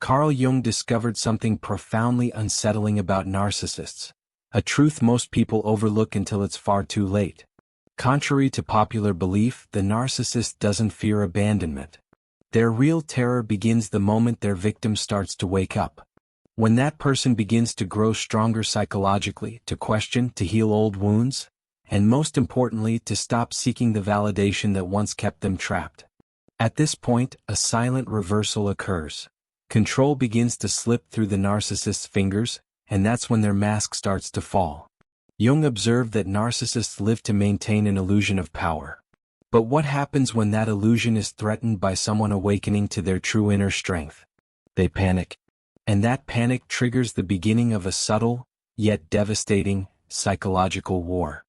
Carl Jung discovered something profoundly unsettling about narcissists, a truth most people overlook until it's far too late. Contrary to popular belief, the narcissist doesn't fear abandonment. Their real terror begins the moment their victim starts to wake up. When that person begins to grow stronger psychologically, to question, to heal old wounds, and most importantly, to stop seeking the validation that once kept them trapped. At this point, a silent reversal occurs. Control begins to slip through the narcissist's fingers, and that's when their mask starts to fall. Jung observed that narcissists live to maintain an illusion of power. But what happens when that illusion is threatened by someone awakening to their true inner strength? They panic. And that panic triggers the beginning of a subtle, yet devastating, psychological war.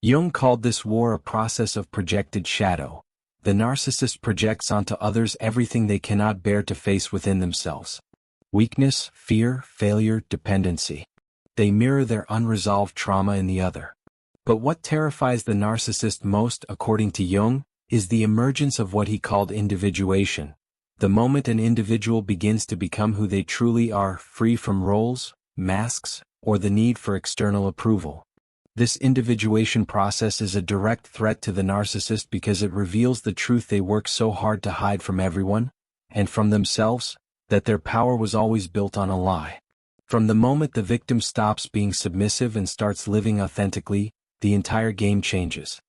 Jung called this war a process of projected shadow. The narcissist projects onto others everything they cannot bear to face within themselves. Weakness, fear, failure, dependency. They mirror their unresolved trauma in the other. But what terrifies the narcissist most, according to Jung, is the emergence of what he called individuation. The moment an individual begins to become who they truly are, free from roles, masks, or the need for external approval. This individuation process is a direct threat to the narcissist because it reveals the truth they work so hard to hide from everyone, and from themselves, that their power was always built on a lie. From the moment the victim stops being submissive and starts living authentically, the entire game changes.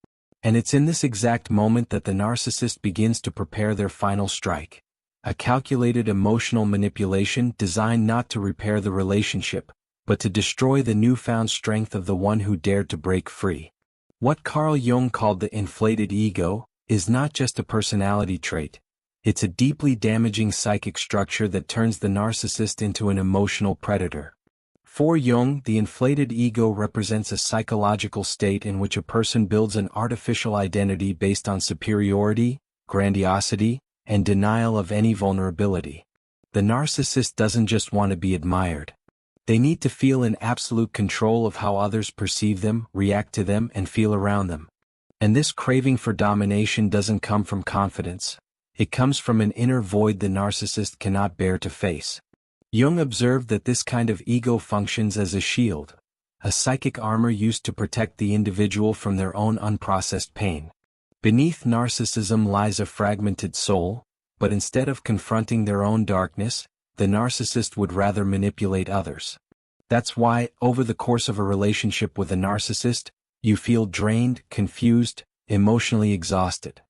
And it's in this exact moment that the narcissist begins to prepare their final strike. A calculated emotional manipulation designed not to repair the relationship, but to destroy the newfound strength of the one who dared to break free. What Carl Jung called the inflated ego is not just a personality trait. It's a deeply damaging psychic structure that turns the narcissist into an emotional predator. For Jung, the inflated ego represents a psychological state in which a person builds an artificial identity based on superiority, grandiosity, and denial of any vulnerability. The narcissist doesn't just want to be admired. They need to feel in absolute control of how others perceive them, react to them, and feel around them. And this craving for domination doesn't come from confidence. It comes from an inner void the narcissist cannot bear to face. Jung observed that this kind of ego functions as a shield, a psychic armor used to protect the individual from their own unprocessed pain. Beneath narcissism lies a fragmented soul, but instead of confronting their own darkness, the narcissist would rather manipulate others. That's why, over the course of a relationship with a narcissist, you feel drained, confused, emotionally exhausted.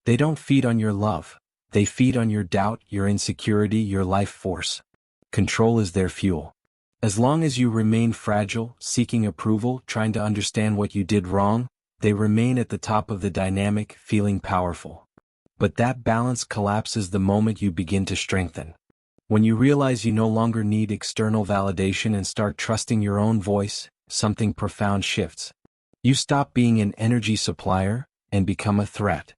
They don't feed on your love. They feed on your doubt, your insecurity, your life force. Control is their fuel. As long as you remain fragile, seeking approval, trying to understand what you did wrong, they remain at the top of the dynamic, feeling powerful. But that balance collapses the moment you begin to strengthen. When you realize you no longer need external validation and start trusting your own voice, something profound shifts. You stop being an energy supplier and become a threat.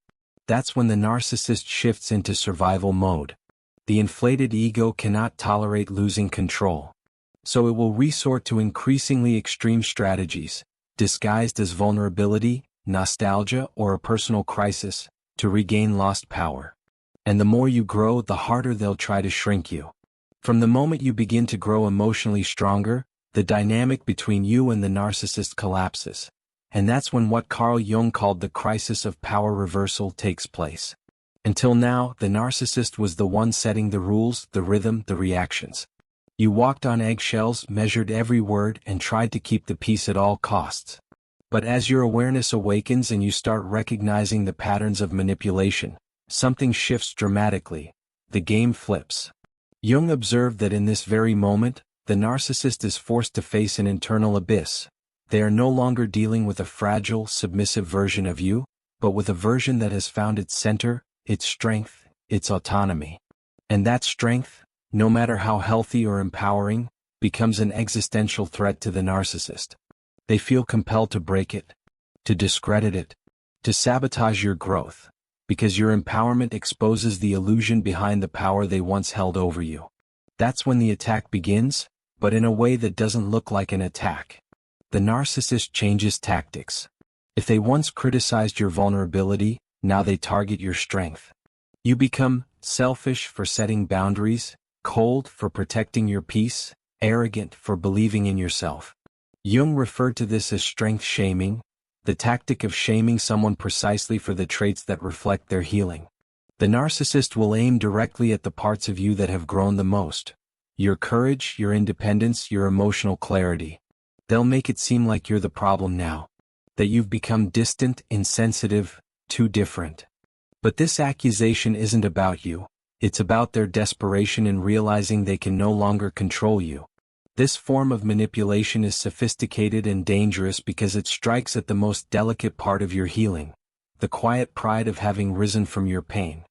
That's when the narcissist shifts into survival mode. The inflated ego cannot tolerate losing control. So it will resort to increasingly extreme strategies, disguised as vulnerability, nostalgia, or a personal crisis, to regain lost power. And the more you grow, the harder they'll try to shrink you. From the moment you begin to grow emotionally stronger, the dynamic between you and the narcissist collapses. And that's when what Carl Jung called the crisis of power reversal takes place. Until now, the narcissist was the one setting the rules, the rhythm, the reactions. You walked on eggshells, measured every word, and tried to keep the peace at all costs. But as your awareness awakens and you start recognizing the patterns of manipulation, something shifts dramatically. The game flips. Jung observed that in this very moment, the narcissist is forced to face an internal abyss. They are no longer dealing with a fragile, submissive version of you, but with a version that has found its center, its strength, its autonomy. And that strength, no matter how healthy or empowering, becomes an existential threat to the narcissist. They feel compelled to break it, to discredit it, to sabotage your growth, because your empowerment exposes the illusion behind the power they once held over you. That's when the attack begins, but in a way that doesn't look like an attack. The narcissist changes tactics. If they once criticized your vulnerability, now they target your strength. You become selfish for setting boundaries, cold for protecting your peace, arrogant for believing in yourself. Jung referred to this as strength shaming, the tactic of shaming someone precisely for the traits that reflect their healing. The narcissist will aim directly at the parts of you that have grown the most. Your courage, your independence, your emotional clarity. They'll make it seem like you're the problem now. That you've become distant, insensitive, too different. But this accusation isn't about you. It's about their desperation in realizing they can no longer control you. This form of manipulation is sophisticated and dangerous because it strikes at the most delicate part of your healing, the quiet pride of having risen from your pain.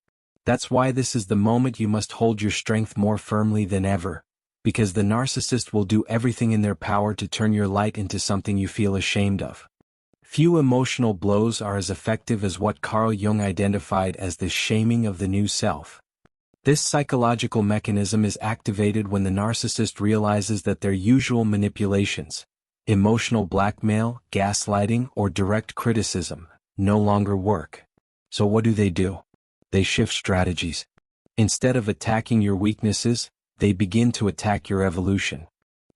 That's why this is the moment you must hold your strength more firmly than ever, because the narcissist will do everything in their power to turn your light into something you feel ashamed of. Few emotional blows are as effective as what Carl Jung identified as the shaming of the new self. This psychological mechanism is activated when the narcissist realizes that their usual manipulations, emotional blackmail, gaslighting, or direct criticism, no longer work. So what do? They shift strategies. Instead of attacking your weaknesses, they begin to attack your evolution.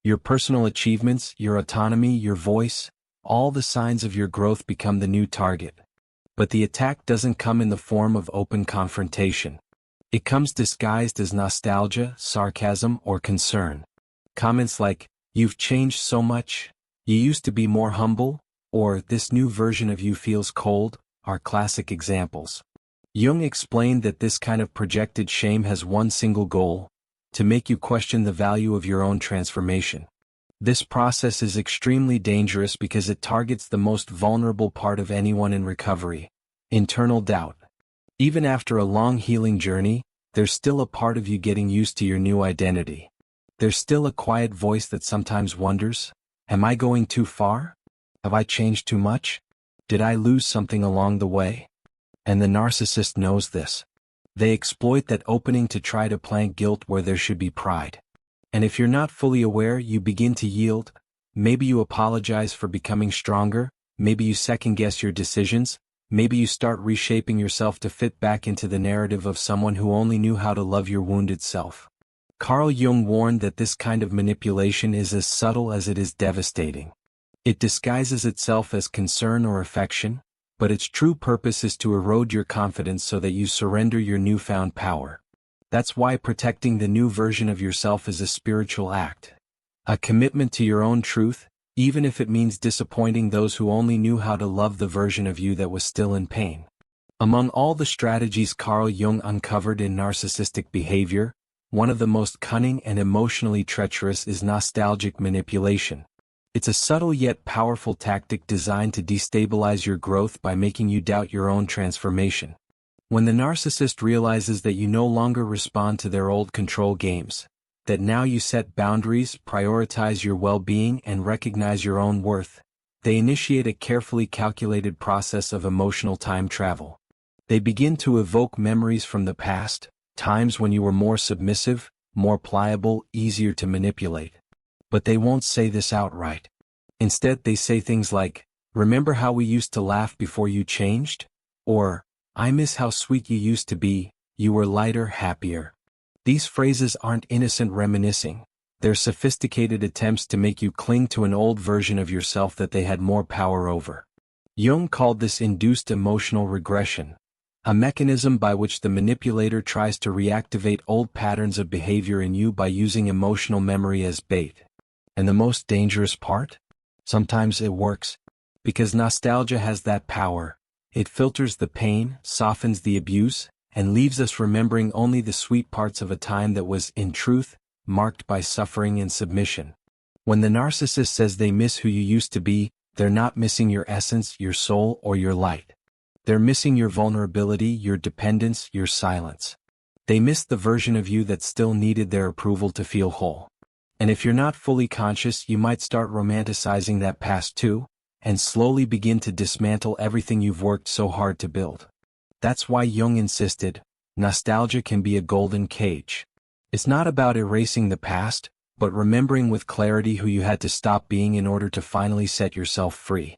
Your personal achievements, your autonomy, your voice, all the signs of your growth become the new target. But the attack doesn't come in the form of open confrontation. It comes disguised as nostalgia, sarcasm, or concern. Comments like, "You've changed so much," "You used to be more humble," or "This new version of you feels cold," are classic examples. Jung explained that this kind of projected shame has one single goal: to make you question the value of your own transformation. This process is extremely dangerous because it targets the most vulnerable part of anyone in recovery: internal doubt. Even after a long healing journey, there's still a part of you getting used to your new identity. There's still a quiet voice that sometimes wonders, am I going too far? Have I changed too much? Did I lose something along the way? And the narcissist knows this. They exploit that opening to try to plant guilt where there should be pride. And if you're not fully aware, you begin to yield. Maybe you apologize for becoming stronger, maybe you second-guess your decisions, maybe you start reshaping yourself to fit back into the narrative of someone who only knew how to love your wounded self. Carl Jung warned that this kind of manipulation is as subtle as it is devastating. It disguises itself as concern or affection, but its true purpose is to erode your confidence so that you surrender your newfound power. That's why protecting the new version of yourself is a spiritual act. A commitment to your own truth, even if it means disappointing those who only knew how to love the version of you that was still in pain. Among all the strategies Carl Jung uncovered in narcissistic behavior, one of the most cunning and emotionally treacherous is nostalgic manipulation. It's a subtle yet powerful tactic designed to destabilize your growth by making you doubt your own transformation. When the narcissist realizes that you no longer respond to their old control games, that now you set boundaries, prioritize your well-being, and recognize your own worth, they initiate a carefully calculated process of emotional time travel. They begin to evoke memories from the past, times when you were more submissive, more pliable, easier to manipulate. But they won't say this outright. Instead, they say things like, "Remember how we used to laugh before you changed?" Or, "I miss how sweet you used to be, you were lighter, happier." These phrases aren't innocent reminiscing. They're sophisticated attempts to make you cling to an old version of yourself that they had more power over. Jung called this induced emotional regression, a mechanism by which the manipulator tries to reactivate old patterns of behavior in you by using emotional memory as bait. And the most dangerous part? Sometimes it works. Because nostalgia has that power. It filters the pain, softens the abuse, and leaves us remembering only the sweet parts of a time that was, in truth, marked by suffering and submission. When the narcissist says they miss who you used to be, they're not missing your essence, your soul, or your light. They're missing your vulnerability, your dependence, your silence. They miss the version of you that still needed their approval to feel whole. And if you're not fully conscious, you might start romanticizing that past too, and slowly begin to dismantle everything you've worked so hard to build. That's why Jung insisted, nostalgia can be a golden cage. It's not about erasing the past, but remembering with clarity who you had to stop being in order to finally set yourself free.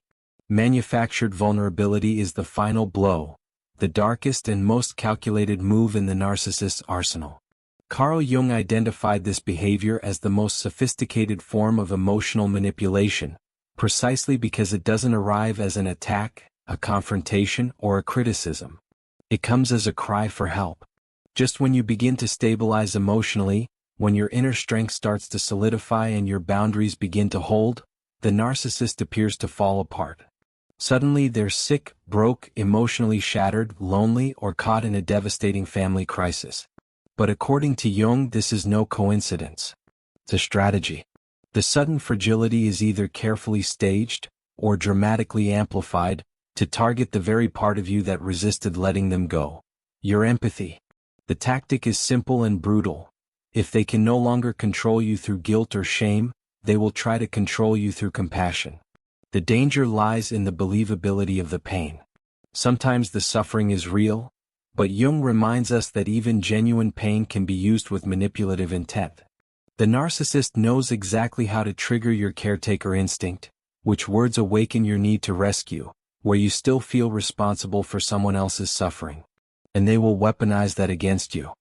Manufactured vulnerability is the final blow, the darkest and most calculated move in the narcissist's arsenal. Carl Jung identified this behavior as the most sophisticated form of emotional manipulation, precisely because it doesn't arrive as an attack, a confrontation, or a criticism. It comes as a cry for help. Just when you begin to stabilize emotionally, when your inner strength starts to solidify and your boundaries begin to hold, the narcissist appears to fall apart. Suddenly they're sick, broke, emotionally shattered, lonely, or caught in a devastating family crisis. But according to Jung, this is no coincidence. It's a strategy. The sudden fragility is either carefully staged, or dramatically amplified, to target the very part of you that resisted letting them go. Your empathy. The tactic is simple and brutal. If they can no longer control you through guilt or shame, they will try to control you through compassion. The danger lies in the believability of the pain. Sometimes the suffering is real, but Jung reminds us that even genuine pain can be used with manipulative intent. The narcissist knows exactly how to trigger your caretaker instinct, which words awaken your need to rescue, where you still feel responsible for someone else's suffering. And they will weaponize that against you.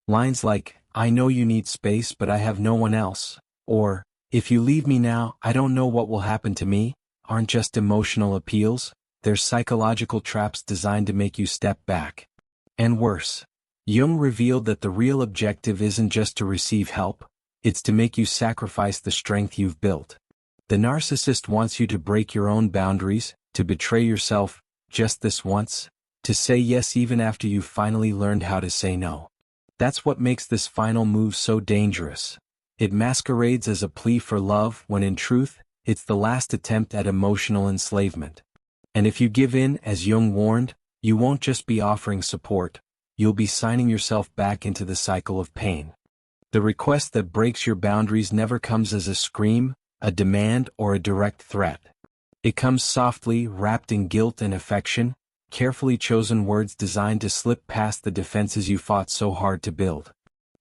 Lines like, "I know you need space but I have no one else," or, "If you leave me now, I don't know what will happen to me," aren't just emotional appeals, they're psychological traps designed to make you step back. And worse. Jung revealed that the real objective isn't just to receive help, it's to make you sacrifice the strength you've built. The narcissist wants you to break your own boundaries, to betray yourself, just this once, to say yes even after you've finally learned how to say no. That's what makes this final move so dangerous. It masquerades as a plea for love when in truth, it's the last attempt at emotional enslavement. And if you give in, as Jung warned, you won't just be offering support, you'll be signing yourself back into the cycle of pain. The request that breaks your boundaries never comes as a scream, a demand, or a direct threat. It comes softly, wrapped in guilt and affection, carefully chosen words designed to slip past the defenses you fought so hard to build.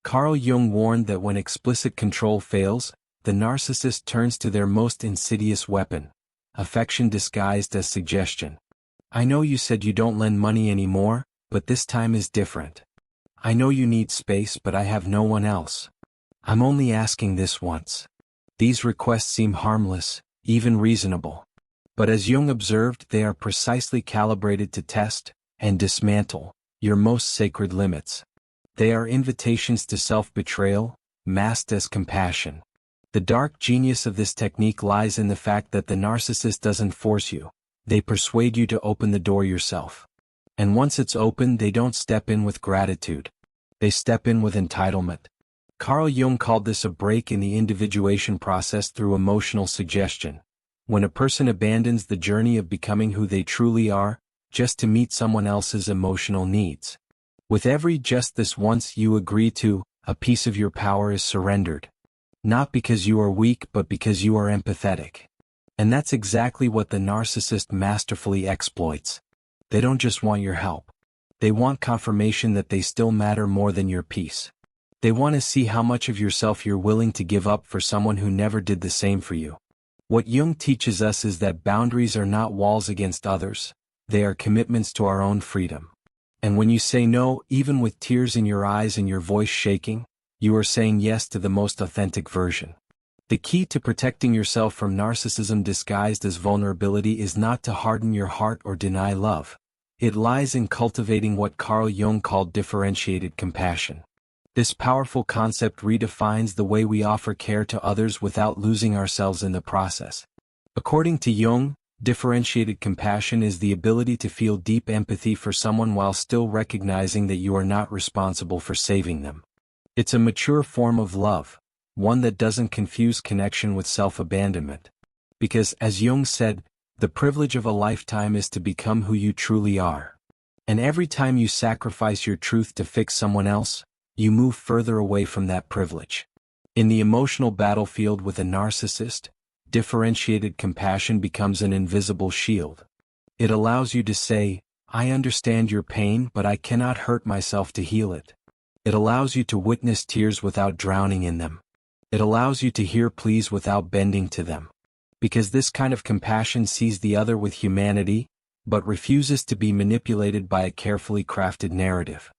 Carl Jung warned that when explicit control fails, the narcissist turns to their most insidious weapon, affection disguised as suggestion. "I know you said you don't lend money anymore, but this time is different. I know you need space but I have no one else. I'm only asking this once." These requests seem harmless, even reasonable. But as Jung observed, they are precisely calibrated to test and dismantle your most sacred limits. They are invitations to self-betrayal, masked as compassion. The dark genius of this technique lies in the fact that the narcissist doesn't force you. They persuade you to open the door yourself. And once it's open, they don't step in with gratitude. They step in with entitlement. Carl Jung called this a break in the individuation process through emotional suggestion. When a person abandons the journey of becoming who they truly are, just to meet someone else's emotional needs. With every "just this once" you agree to, a piece of your power is surrendered. Not because you are weak but because you are empathetic. And that's exactly what the narcissist masterfully exploits. They don't just want your help. They want confirmation that they still matter more than your peace. They want to see how much of yourself you're willing to give up for someone who never did the same for you. What Jung teaches us is that boundaries are not walls against others, they are commitments to our own freedom. And when you say no, even with tears in your eyes and your voice shaking, you are saying yes to the most authentic version. The key to protecting yourself from narcissism disguised as vulnerability is not to harden your heart or deny love. It lies in cultivating what Carl Jung called differentiated compassion. This powerful concept redefines the way we offer care to others without losing ourselves in the process. According to Jung, differentiated compassion is the ability to feel deep empathy for someone while still recognizing that you are not responsible for saving them. It's a mature form of love, one that doesn't confuse connection with self-abandonment. Because, as Jung said, the privilege of a lifetime is to become who you truly are. And every time you sacrifice your truth to fix someone else, you move further away from that privilege. In the emotional battlefield with a narcissist, differentiated compassion becomes an invisible shield. It allows you to say, "I understand your pain but I cannot hurt myself to heal it." It allows you to witness tears without drowning in them. It allows you to hear pleas without bending to them. Because this kind of compassion sees the other with humanity, but refuses to be manipulated by a carefully crafted narrative.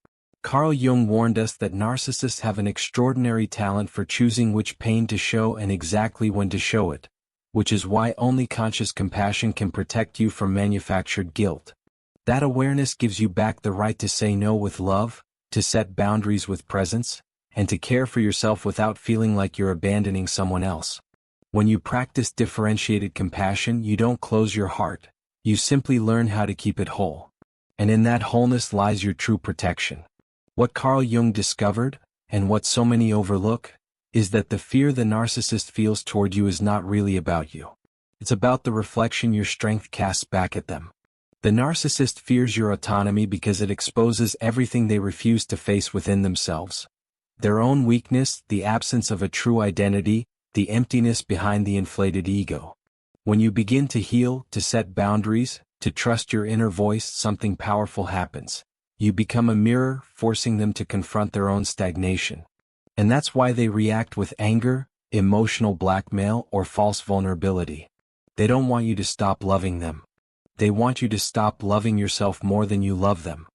Carl Jung warned us that narcissists have an extraordinary talent for choosing which pain to show and exactly when to show it, which is why only conscious compassion can protect you from manufactured guilt. That awareness gives you back the right to say no with love, to set boundaries with presence, and to care for yourself without feeling like you're abandoning someone else. When you practice differentiated compassion, you don't close your heart, you simply learn how to keep it whole. And in that wholeness lies your true protection. What Carl Jung discovered, and what so many overlook, is that the fear the narcissist feels toward you is not really about you. It's about the reflection your strength casts back at them. The narcissist fears your autonomy because it exposes everything they refuse to face within themselves. Their own weakness, the absence of a true identity, the emptiness behind the inflated ego. When you begin to heal, to set boundaries, to trust your inner voice, something powerful happens. You become a mirror, forcing them to confront their own stagnation. And that's why they react with anger, emotional blackmail, or false vulnerability. They don't want you to stop loving them. They want you to stop loving yourself more than you love them.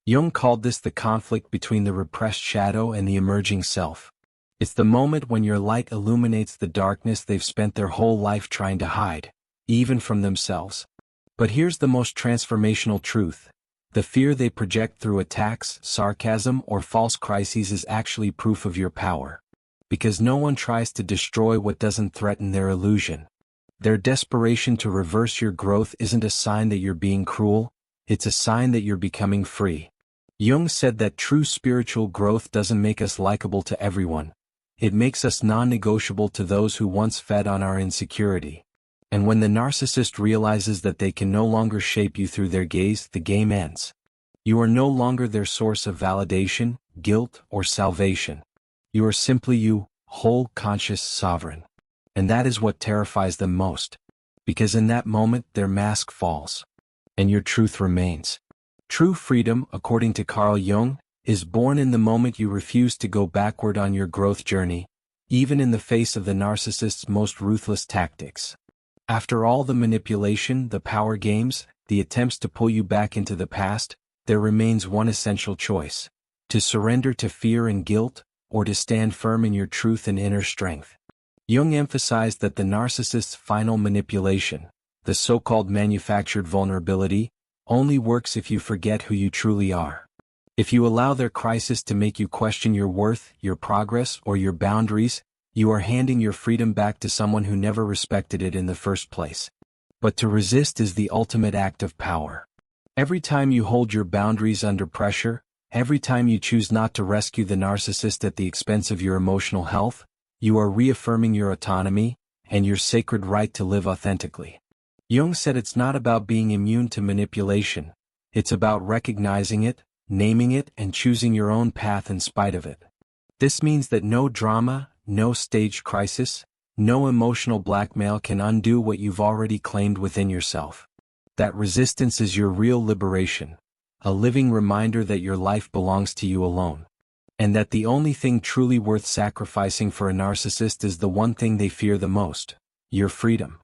Jung called this the conflict between the repressed shadow and the emerging self. It's the moment when your light illuminates the darkness they've spent their whole life trying to hide, even from themselves. But here's the most transformational truth. The fear they project through attacks, sarcasm, or false crises is actually proof of your power. Because no one tries to destroy what doesn't threaten their illusion. Their desperation to reverse your growth isn't a sign that you're being cruel, it's a sign that you're becoming free. Jung said that true spiritual growth doesn't make us likable to everyone. It makes us non-negotiable to those who once fed on our insecurity. And when the narcissist realizes that they can no longer shape you through their gaze, the game ends. You are no longer their source of validation, guilt, or salvation. You are simply you, whole, conscious, sovereign. And that is what terrifies them most. Because in that moment, their mask falls. And your truth remains. True freedom, according to Carl Jung, is born in the moment you refuse to go backward on your growth journey, even in the face of the narcissist's most ruthless tactics. After all the manipulation, the power games, the attempts to pull you back into the past, there remains one essential choice: to surrender to fear and guilt, or to stand firm in your truth and inner strength. Jung emphasized that the narcissist's final manipulation, the so-called manufactured vulnerability, only works if you forget who you truly are. If you allow their crisis to make you question your worth, your progress, or your boundaries, you are handing your freedom back to someone who never respected it in the first place. But to resist is the ultimate act of power. Every time you hold your boundaries under pressure, every time you choose not to rescue the narcissist at the expense of your emotional health, you are reaffirming your autonomy and your sacred right to live authentically. Jung said it's not about being immune to manipulation, it's about recognizing it, naming it, and choosing your own path in spite of it. This means that no drama, no staged crisis, no emotional blackmail can undo what you've already claimed within yourself. That resistance is your real liberation, a living reminder that your life belongs to you alone. And that the only thing truly worth sacrificing for a narcissist is the one thing they fear the most: your freedom.